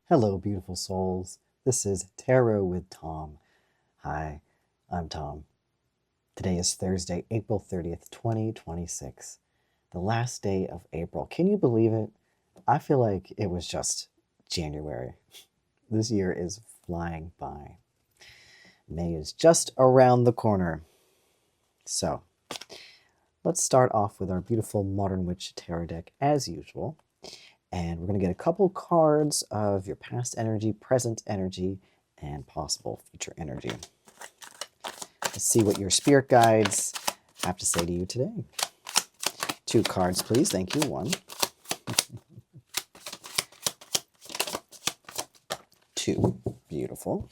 Hello, beautiful souls. This is Tarot with Thom. Hi, I'm Thom. Today is Thursday, April 30th, 2026, the last day of April. Can you believe it? I feel like it was just January. This year is flying by. May is just around the corner. So, let's start off with our beautiful Modern Witch Tarot deck as usual. And we're going to get a couple cards of your past energy, present energy, and possible future energy. Let's see what your spirit guides have to say to you today. 2 cards, please. Thank you. 1. 2. Beautiful.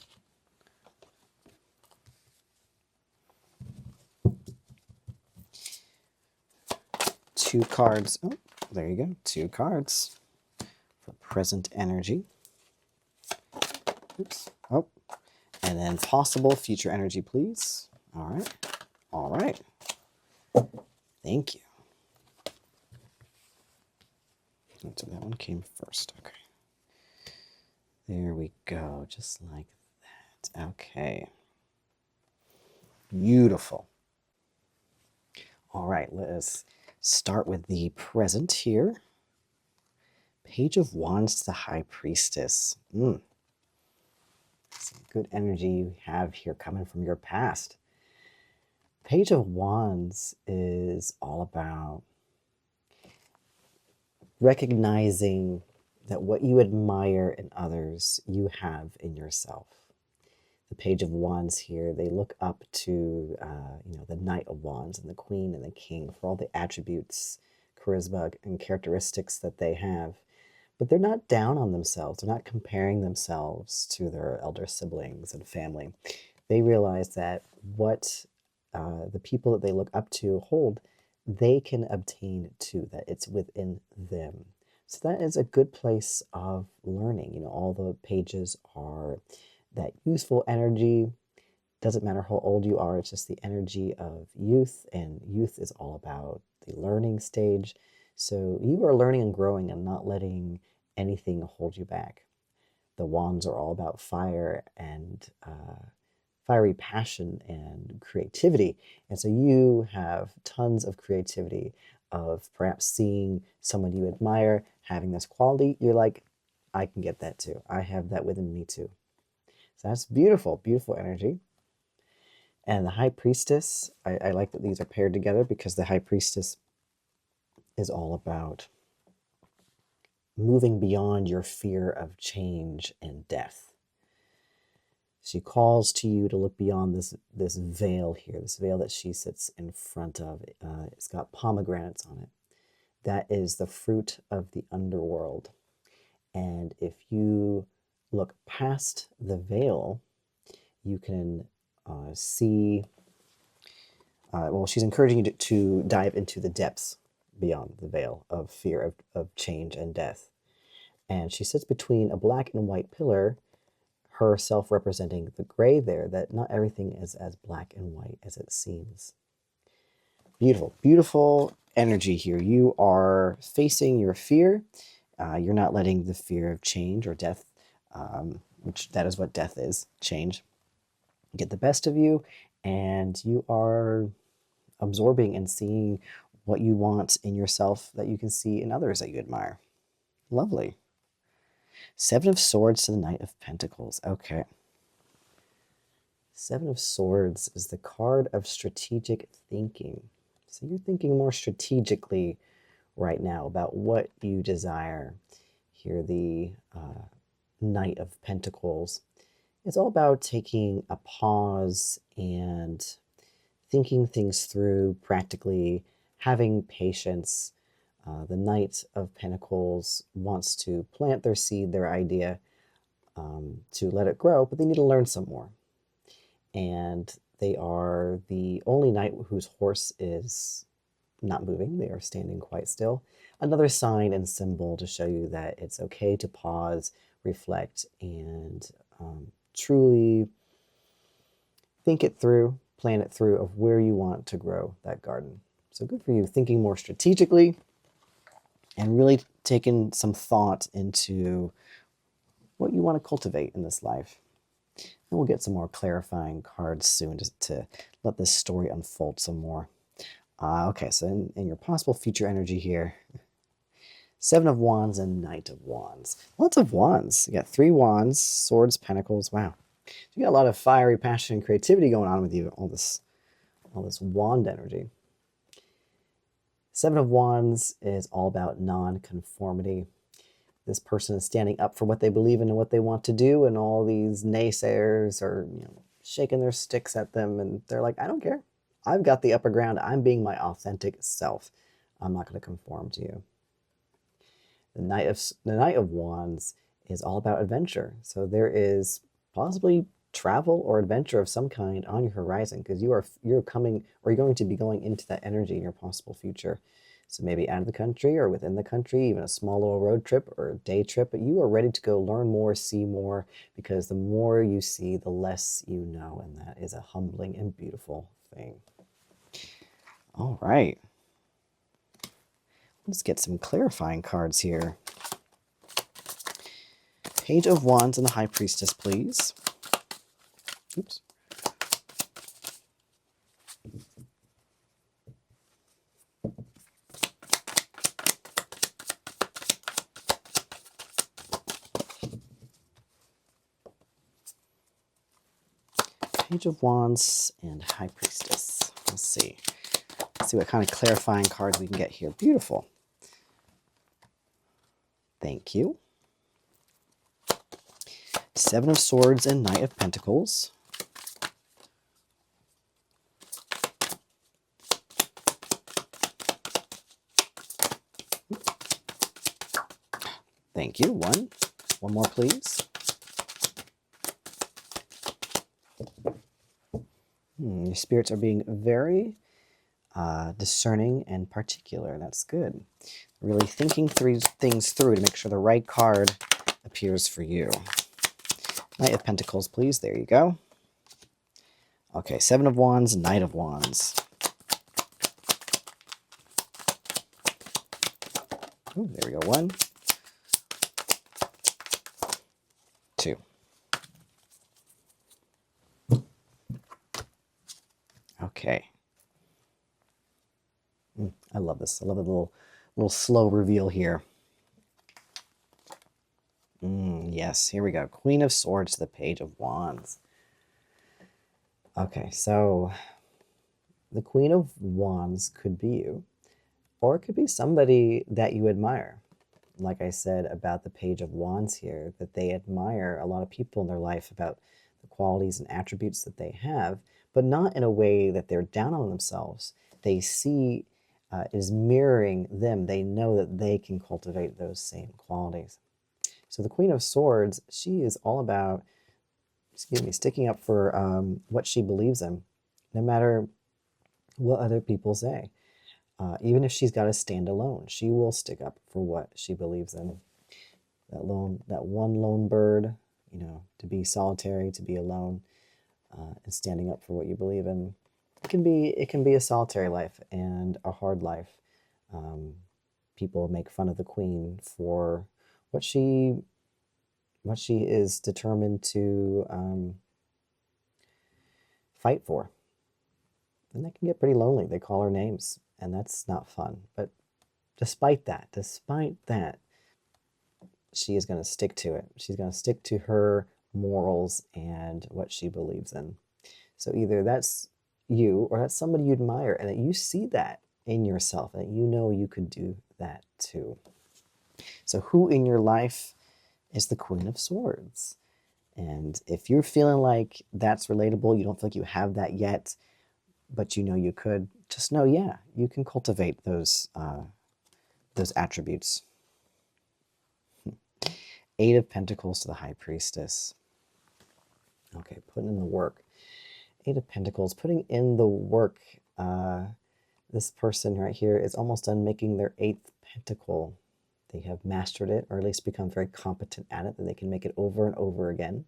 2 cards. Oh, there you go. 2 cards for present energy. Oops. Oh, and then possible future energy, please. All right. All right. Thank you. So that one came first. Okay. There we go. Just like that. Okay. Beautiful. All right. Let's start with the present here. Page of Wands to the High Priestess. Some good energy you have here coming from your past. Page of Wands is all about recognizing that what you admire in others, you have in yourself. The Page of Wands here, they look up to the Knight of Wands and the Queen and the King for all the attributes, charisma, and characteristics that they have. But they're not down on themselves. They're not comparing themselves to their elder siblings and family. They realize that what the people that they look up to hold, they can obtain too, that it's within them. So that is a good place of learning. All the pages are that youthful energy. Doesn't matter how old you are, it's just the energy of youth, and youth is all about the learning stage. So you are learning and growing and not letting anything hold you back. The wands are all about fire and fiery passion and creativity. And so you have tons of creativity of perhaps seeing someone you admire having this quality. You're like, I can get that too. I have that within me too. So that's beautiful, beautiful energy. And the High Priestess, I like that these are paired together because the High Priestess is all about moving beyond your fear of change and death. She calls to you to look beyond this veil here, this veil that she sits in front of. It's got pomegranates on it. That is the fruit of the underworld. And if you look past the veil, you can see, she's encouraging you to dive into the depths beyond the veil of fear of change and death. And she sits between a black and white pillar, herself representing the gray there, that not everything is as black and white as it seems. Beautiful, beautiful energy here. You are facing your fear. You're not letting the fear of change or death, which that is what death is, change, get the best of you, and you are absorbing and seeing what you want in yourself that you can see in others that you admire. Lovely. 7 of Swords to the Knight of Pentacles. Okay. 7 of Swords is the card of strategic thinking. So you're thinking more strategically right now about what you desire. Here, the Knight of Pentacles. It's all about taking a pause and thinking things through practically, having patience. The Knight of Pentacles wants to plant their seed, their idea, to let it grow, but they need to learn some more. And they are the only knight whose horse is not moving. They are standing quite still. Another sign and symbol to show you that it's okay to pause, reflect, and truly think it through, plan it through of where you want to grow that garden. So good for you, thinking more strategically and really taking some thought into what you want to cultivate in this life. And we'll get some more clarifying cards soon to let this story unfold some more. Okay, so in your possible future energy here, Seven of Wands and Knight of Wands. Lots of wands. You got 3 wands, swords, pentacles. Wow. You got a lot of fiery passion and creativity going on with you, all this wand energy. Seven of Wands is all about non-conformity. This person is standing up for what they believe in and what they want to do, and all these naysayers are, shaking their sticks at them, and they're like, I don't care. I've got the upper ground. I'm being my authentic self. I'm not going to conform to you. The Knight of Wands is all about adventure. So there is possibly travel or adventure of some kind on your horizon, because you're coming, or you're going to be going into that energy in your possible future. So maybe out of the country or within the country, even a small little road trip or a day trip, but you are ready to go learn more, see more, because the more you see, the less you know, and that is a humbling and beautiful thing. All right. Let's get some clarifying cards here. Page of Wands and the High Priestess, please. Oops. Page of Wands and High Priestess. Let's see. Let's see what kind of clarifying cards we can get here. Beautiful. Thank you. Seven of Swords and Knight of Pentacles. Thank you. One more, please. Your spirits are being very discerning and particular. That's good. Really thinking things through to make sure the right card appears for you. Knight of Pentacles, please. There you go. Okay, Seven of Wands, Knight of Wands. Ooh, there we go. 1, 2. Okay. I love this. I love the little slow reveal here. Yes, here we go. Queen of Swords to the Page of Wands. Okay, so the Queen of Wands could be you, or it could be somebody that you admire. Like I said about the Page of Wands here, that they admire a lot of people in their life about the qualities and attributes that they have, but not in a way that they're down on themselves. They see is mirroring them. They know that they can cultivate those same qualities. So the Queen of Swords, she is all about, sticking up for what she believes in, no matter what other people say. Even if she's got to stand alone, she will stick up for what she believes in. That one lone bird, to be solitary, to be alone, and standing up for what you believe in. It can be a solitary life and a hard life. People make fun of the Queen for what she is determined to fight for. And that can get pretty lonely. They call her names, and that's not fun. But despite that, she is going to stick to it. She's going to stick to her morals and what she believes in. So either that's you, or that's somebody you admire, and that you see that in yourself, and that you could do that too. So who in your life is the Queen of Swords? And if you're feeling like that's relatable, you don't feel like you have that yet, but you could, just know, yeah, you can cultivate those attributes. 8 of Pentacles to the High Priestess. Okay, putting in the work. 8 of Pentacles, putting in the work. This person right here is almost done making their 8th pentacle. They have mastered it, or at least become very competent at it, that they can make it over and over again.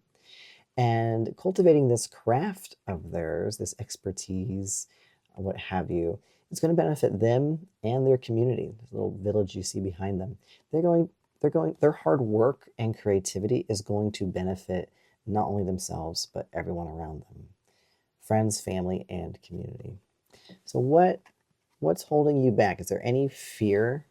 And cultivating this craft of theirs, this expertise, what have you, it's going to benefit them and their community, this little village you see behind them. They're going their hard work and creativity is going to benefit not only themselves, but everyone around them, friends, family, and community. So what's holding you back? Is there any fear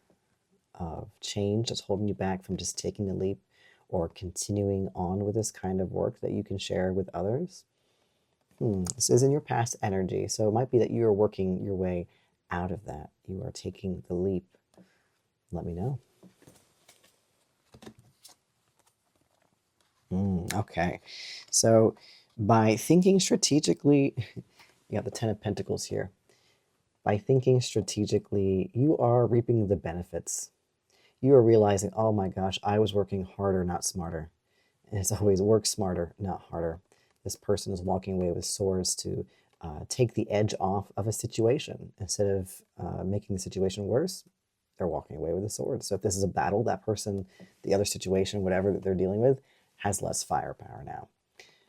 of change that's holding you back from just taking the leap or continuing on with this kind of work that you can share with others? This is in your past energy, so it might be that you are working your way out of that. You are taking the leap. Let me know. Okay, so by thinking strategically, you have the Ten of Pentacles here. By thinking strategically, you are reaping the benefits. You are realizing, oh my gosh, I was working harder, not smarter. And it's always work smarter, not harder. This person is walking away with swords to take the edge off of a situation. Instead of making the situation worse, they're walking away with a sword. So if this is a battle, that person, the other situation, whatever that they're dealing with, has less firepower now.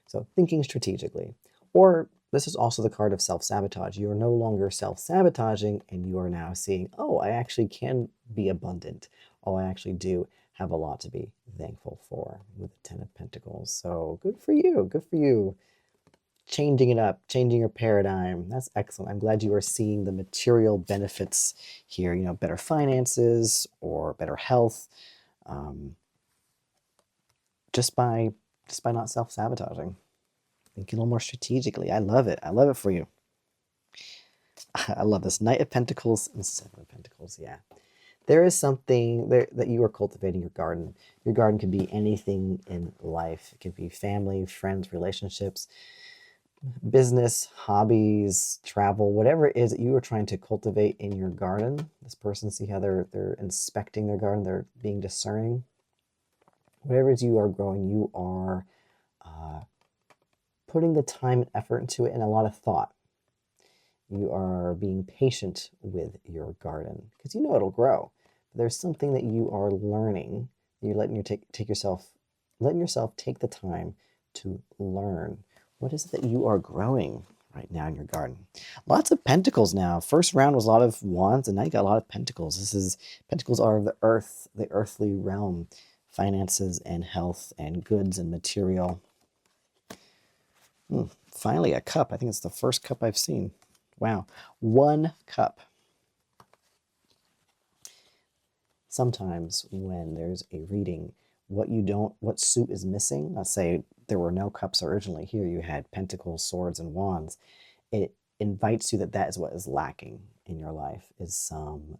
So thinking strategically. Or this is also the card of self-sabotage. You are no longer self-sabotaging, and you are now seeing, oh, I actually can be abundant. Oh, I actually do have a lot to be thankful for with the Ten of Pentacles. So good for you. Good for you. Changing it up, changing your paradigm. That's excellent. I'm glad you are seeing the material benefits here, better finances or better health, just by not self-sabotaging. Think a little more strategically. I love it. I love it for you. I love this. Knight of Pentacles and Seven of Pentacles. Yeah. There is something there that you are cultivating your garden. Your garden could be anything in life. It could be family, friends, relationships, business, hobbies, travel, whatever it is that you are trying to cultivate in your garden. This person, see how they're inspecting their garden. They're being discerning. Whatever it is you are growing, you are putting the time and effort into it and a lot of thought. You are being patient with your garden because you know it'll grow. But there's something that you are learning. You're letting yourself take the time to learn. What is it that you are growing right now in your garden? Lots of pentacles now. First round was a lot of wands, and now you got a lot of pentacles. Pentacles are of the earth, the earthly realm, finances and health and goods and material. Finally, a cup. I think it's the first cup I've seen. Wow. One cup. Sometimes when there's a reading, what suit is missing, let's say there were no cups originally, here you had pentacles, swords, and wands, it invites you that is what is lacking in your life, is some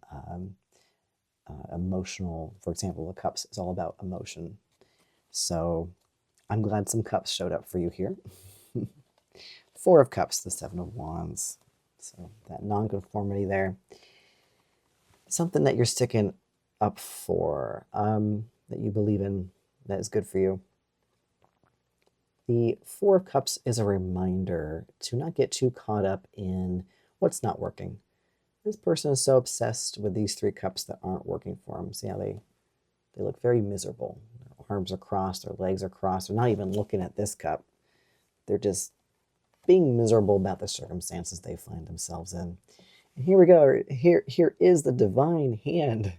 emotional, for example, the cups is all about emotion. So I'm glad some cups showed up for you here. Four of Cups, the Seven of Wands. So that nonconformity there. Something that you're sticking up for, that you believe in, that is good for you. The Four of Cups is a reminder to not get too caught up in what's not working. This person is so obsessed with these three cups that aren't working for them. See how they look very miserable. Their arms are crossed, their legs are crossed. They're not even looking at this cup. They're just being miserable about the circumstances they find themselves in. And here we go. Here is the divine hand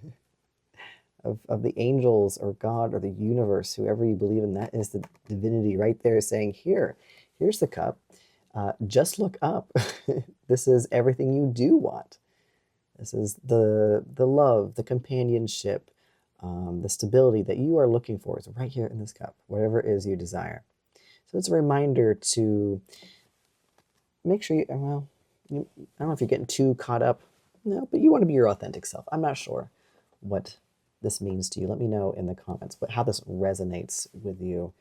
of the angels or God or the universe, whoever you believe in. That is the divinity right there saying, here's the cup. Just look up. This is everything you do want. This is the love, the companionship, the stability that you are looking for is right here in this cup, whatever it is you desire. So it's a reminder to make sure I don't know if you're getting too caught up. No, but you want to be your authentic self. I'm not sure what this means to you. Let me know in the comments how this resonates with you.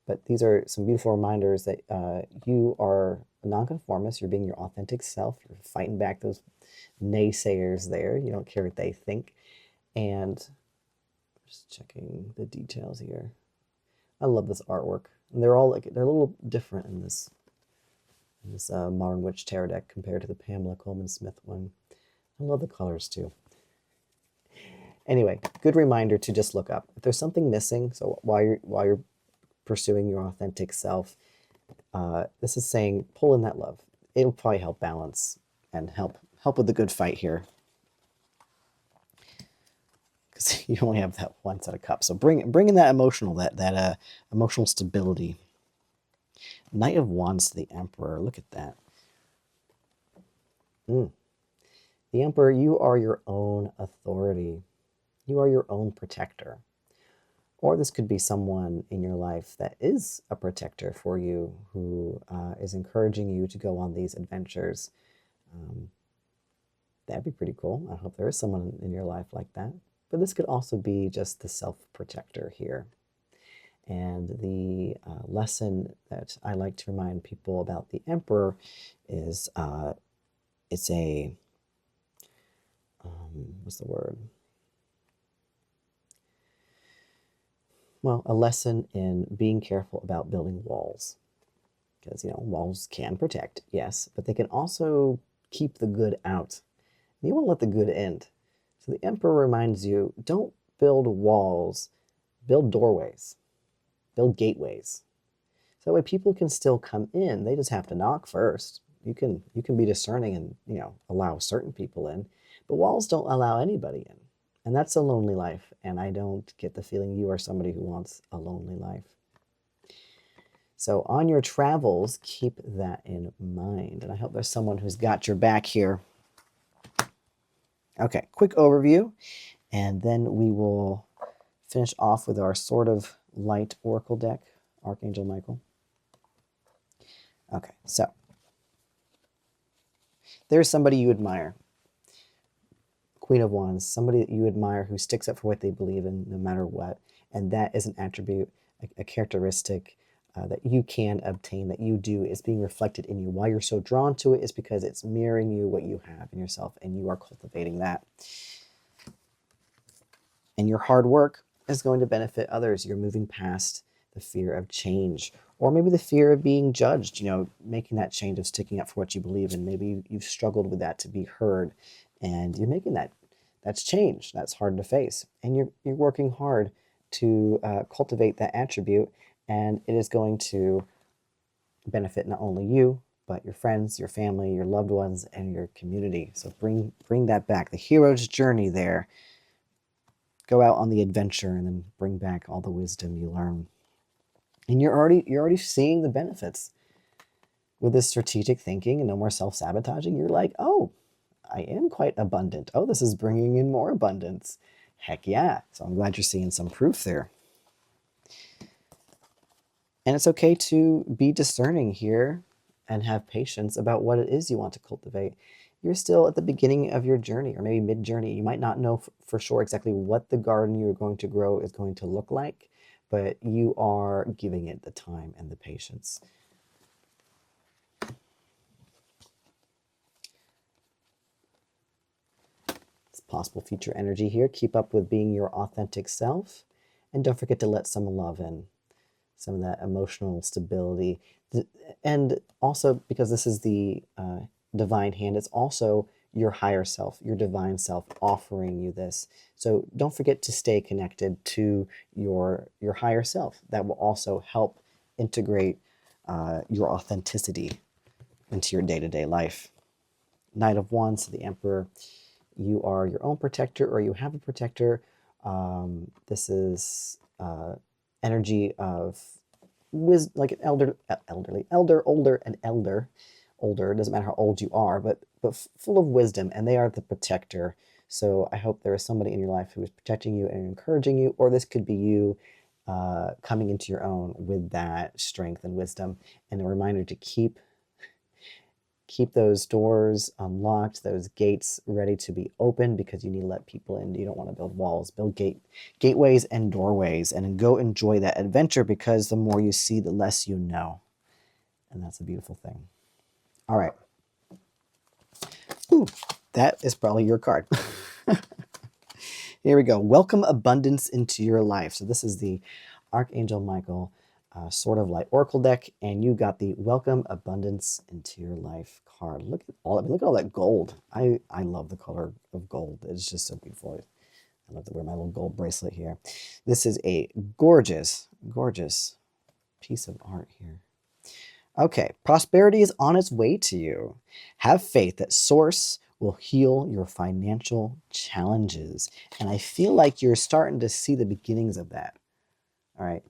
But these are some beautiful reminders that you are a nonconformist. You're being your authentic self. You're fighting back those naysayers there. You don't care what they think. And just checking the details here. I love this artwork. And they're all they're a little different in this Modern Witch Tarot deck compared to the Pamela Coleman Smith one. I love the colors too. Anyway, good reminder to just look up. If there's something missing, so while you're pursuing your authentic self, this is saying pull in that love. It'll probably help balance and help with the good fight here. because you only have that one set of cups. So bring in that emotional, that emotional stability. Knight of Wands to the Emperor. Look at that. The Emperor, you are your own authority. You are your own protector. Or this could be someone in your life that is a protector for you, who is encouraging you to go on these adventures. That'd be pretty cool. I hope there is someone in your life like that. But this could also be just the self-protector here. And the lesson that I like to remind people about the Emperor is it's a, what's the word? Well, a lesson in being careful about building walls. Because, walls can protect, yes, but they can also keep the good out. And you want to let the good in. So the Emperor reminds you, don't build walls, build doorways, build gateways. So that way people can still come in. They just have to knock first. You can be discerning and, allow certain people in, but walls don't allow anybody in. And that's a lonely life, and I don't get the feeling you are somebody who wants a lonely life. So on your travels, keep that in mind. And I hope there's someone who's got your back here. Okay, quick overview, and then we will finish off with our sort of light oracle deck, Archangel Michael. Okay, so there's somebody you admire. Queen of Wands, somebody that you admire who sticks up for what they believe in no matter what. And that is an attribute, a characteristic that you can obtain, that you do, is being reflected in you. Why you're so drawn to it is because it's mirroring you, what you have in yourself, and you are cultivating that. And your hard work is going to benefit others. You're moving past the fear of change, or maybe the fear of being judged, making that change of sticking up for what you believe in. Maybe you've struggled with that, to be heard, and you're making that's change. That's hard to face. And you're working hard to cultivate that attribute, and it is going to benefit not only you, but your friends, your family, your loved ones, and your community. So bring that back. The hero's journey there. Go out on the adventure and then bring back all the wisdom you learn. And you're already seeing the benefits. With this strategic thinking and no more self-sabotaging, you're like, oh, I am quite abundant. Oh, this is bringing in more abundance. Heck yeah. So I'm glad you're seeing some proof there. And it's okay to be discerning here and have patience about what it is you want to cultivate. You're still at the beginning of your journey, or maybe mid-journey. You might not know for sure exactly what the garden you're going to grow is going to look like, but you are giving it the time and the patience. It's possible future energy here. Keep up with being your authentic self, and don't forget to let some love in, some of that emotional stability. And also, because this is the divine hand, it's also your higher self, your divine self offering you this. So don't forget to stay connected to your higher self. That will also help integrate your authenticity into your day-to-day life. Knight of Wands to the Emperor. You are your own protector, or you have a protector. This is energy of wisdom, like an older, it doesn't matter how old you are, but full of wisdom, and they are the protector. So I hope there is somebody in your life who is protecting you and encouraging you, or this could be you coming into your own with that strength and wisdom. And a reminder to keep those doors unlocked, those gates ready to be open, because you need to let people in. You don't want to build walls. Build gateways and doorways, and go enjoy that adventure, because the more you see, the less you know. And that's a beautiful thing. All right. Ooh, that is probably your card. Here we go. Welcome abundance into your life. So this is the Archangel Michael sort of like oracle deck, and you got the Welcome Abundance into Your Life card. Look at all that gold. I love the color of gold. It's just so beautiful. I love to wear my little gold bracelet here. This is a gorgeous piece of art here. Okay, prosperity is on its way to you. Have faith that Source will heal your financial challenges. And I feel like you're starting to see the beginnings of that. All right.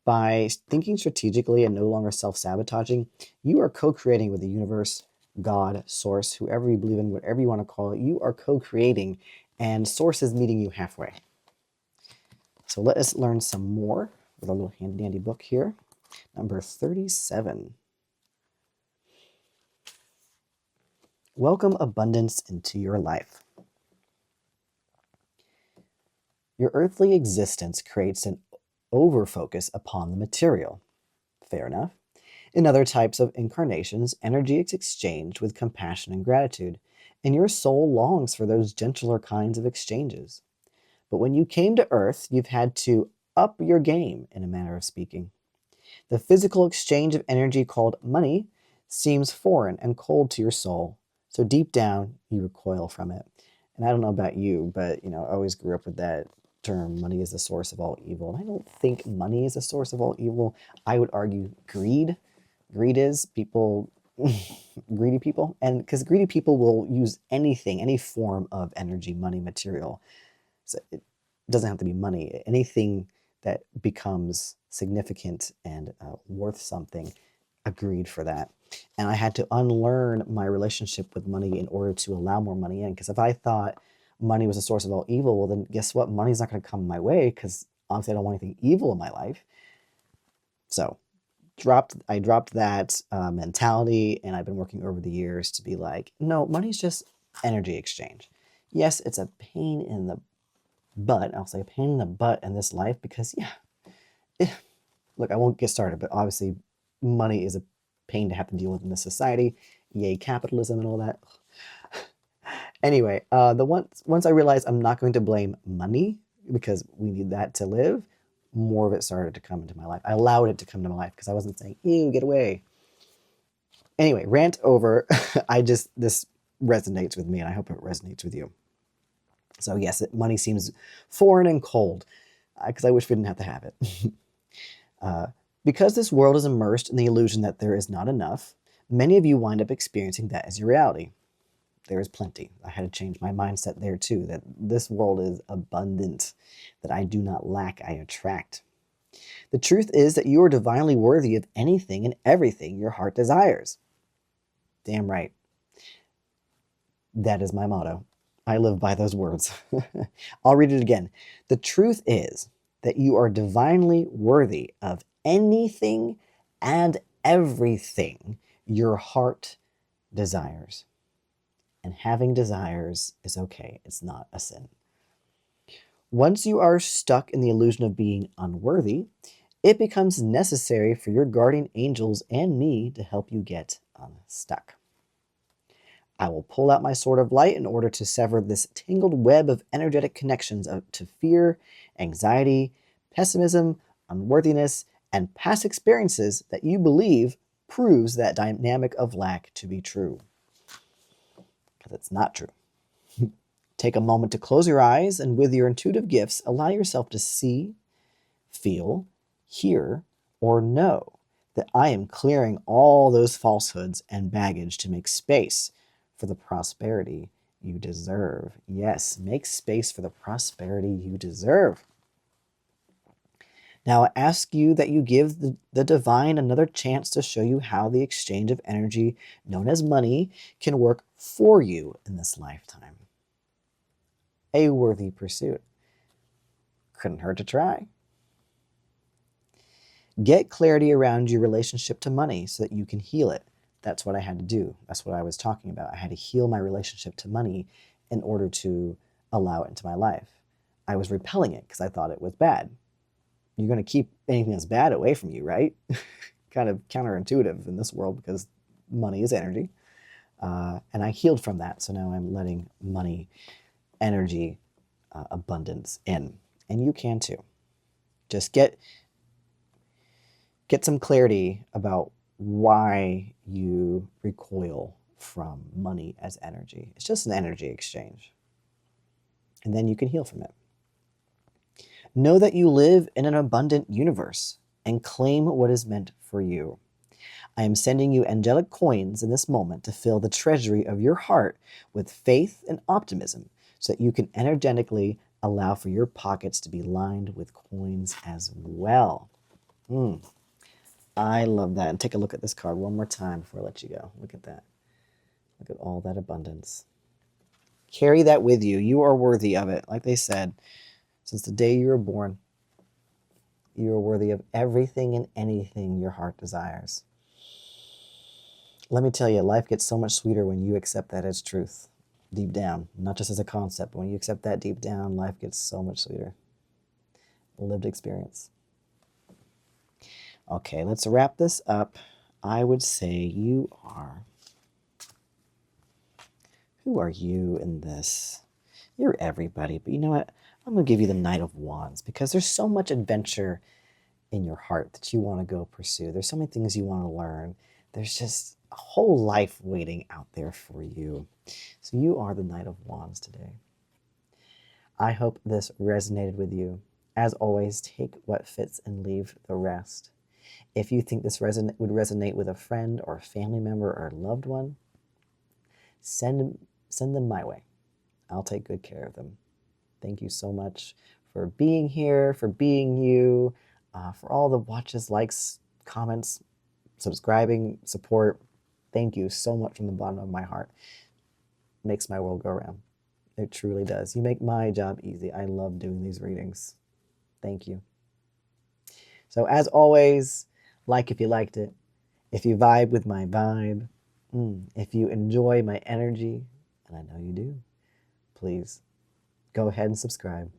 By thinking strategically and no longer self-sabotaging, you are co-creating with the universe, God, source, whoever you believe in, whatever you want to call it. You are co-creating, and source is meeting you halfway. So let us learn some more with a little handy-dandy book here. Number 37. Welcome abundance into your life. Your earthly existence creates an overfocus upon the material. Fair enough. In other types of incarnations, energy is exchanged with compassion and gratitude, and your soul longs for those gentler kinds of exchanges. But when you came to Earth, you've had to up your game, in a manner of speaking. The physical exchange of energy called money seems foreign and cold to your soul, so deep down you recoil from it. And I don't know about you, but I always grew up with that term, money is the source of all evil. And I don't think money is the source of all evil. I would argue greed. Greed is people, greedy people. And because greedy people will use anything, any form of energy, money, material. So it doesn't have to be money. Anything that becomes significant and worth something, agreed for that. And I had to unlearn my relationship with money in order to allow more money in. Because if I thought money was a source of all evil, well, then guess what? Money's not going to come my way because honestly, I don't want anything evil in my life. So I dropped that mentality, and I've been working over the years to be like, no, money's just energy exchange. Yes, it's a pain in the butt. I'll say a pain in the butt in this life because, look, I won't get started, but obviously money is a pain to have to deal with in this society. Yay, capitalism and all that. Anyway, once I realized I'm not going to blame money because we need that to live, more of it started to come into my life. I allowed it to come to my life because I wasn't saying, ew, get away. Anyway, rant over. This resonates with me, and I hope it resonates with you. So yes, money seems foreign and cold because I wish we didn't have to have it. Because this world is immersed in the illusion that there is not enough, many of you wind up experiencing that as your reality. There is plenty. I had to change my mindset there too, that this world is abundant, that I do not lack, I attract. The truth is that you are divinely worthy of anything and everything your heart desires. Damn right. That is my motto. I live by those words. I'll read it again. The truth is that you are divinely worthy of anything and everything your heart desires. And having desires is okay. It's not a sin. Once you are stuck in the illusion of being unworthy, it becomes necessary for your guardian angels and me to help you get unstuck. I will pull out my sword of light in order to sever this tangled web of energetic connections to fear, anxiety, pessimism, unworthiness, and past experiences that you believe proves that dynamic of lack to be true. Because it's not true. Take a moment to close your eyes and with your intuitive gifts, allow yourself to see, feel, hear, or know that I am clearing all those falsehoods and baggage to make space for the prosperity you deserve. Yes, make space for the prosperity you deserve. Now I ask you that you give the divine another chance to show you how the exchange of energy known as money can work for you in this lifetime. A worthy pursuit. Couldn't hurt to try. Get clarity around your relationship to money so that you can heal it. That's what I had to do. That's what I was talking about. I had to heal my relationship to money in order to allow it into my life. I was repelling it because I thought it was bad. You're going to keep anything that's bad away from you, right? Kind of counterintuitive in this world because money is energy. And I healed from that. So now I'm letting money, energy, abundance in. And you can too. Just get some clarity about why you recoil from money as energy. It's just an energy exchange. And then you can heal from it. Know that you live in an abundant universe and claim what is meant for you. I am sending you angelic coins in this moment to fill the treasury of your heart with faith and optimism so that you can energetically allow for your pockets to be lined with coins as well. I love that. And take a look at this card one more time before I let you go. Look at that. Look at all that abundance. Carry that with you. You are worthy of it. Like they said, since the day you were born, you are worthy of everything and anything your heart desires. Let me tell you, life gets so much sweeter when you accept that as truth, deep down. Not just as a concept, but when you accept that deep down, life gets so much sweeter. Lived experience. Okay, let's wrap this up. I would say you are... Who are you in this? You're everybody, but you know what? I'm going to give you the Knight of Wands because there's so much adventure in your heart that you want to go pursue. There's so many things you want to learn. There's just a whole life waiting out there for you. So you are the Knight of Wands today. I hope this resonated with you. As always, take what fits and leave the rest. If you think this would resonate with a friend or a family member or a loved one, send them my way. I'll take good care of them. Thank you so much for being here, for being you, for all the watches, likes, comments, subscribing, support. Thank you so much from the bottom of my heart. It makes my world go round. It truly does. You make my job easy. I love doing these readings. Thank you. So as always, like if you liked it, if you vibe with my vibe, if you enjoy my energy, and I know you do, please go ahead and subscribe.